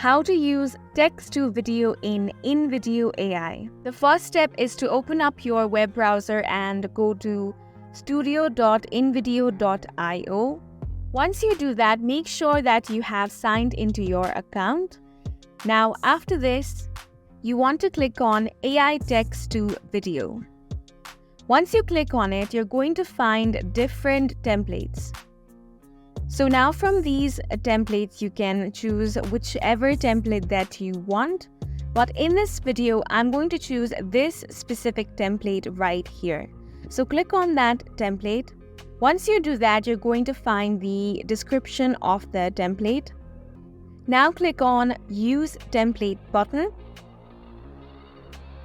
How to use text to video in InVideo AI. The first step is to open up your web browser and go to studio.invideo.io. Once you do that, make sure that you have signed into your account. Now, after this, you want to click on AI text to video. Once you click on it, you're going to find different templates. So now from these templates, you can choose whichever template that you want. But in this video, I'm going to choose this specific template right here. So click on that template. Once you do that, you're going to find the description of the template. Now click on Use Template button.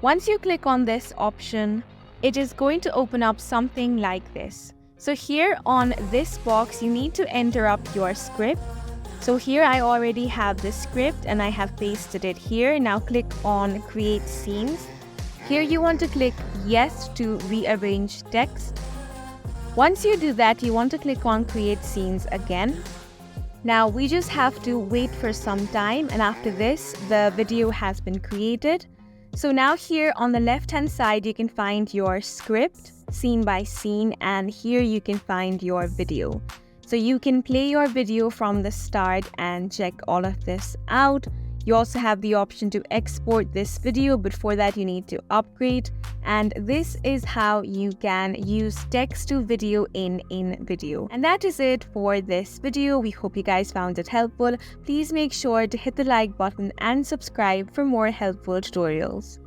Once you click on this option, it is going to open up something like this. So here on this box, you need to enter up your script. So here I already have the script and I have pasted it here. Now click on Create Scenes. Here you want to click Yes to rearrange text. Once you do that, you want to click on Create Scenes again. Now we just have to wait for some time, and after this, the video has been created. So now here on the left hand side, you can find your script scene by scene, and here you can find your video. So you can play your video from the start and check all of this out. You also have the option to export this video, but for that you need to upgrade. And this is how you can use text to video in InVideo. And that is it for this video. We hope you guys found it helpful. Please make sure to hit the like button and subscribe for more helpful tutorials.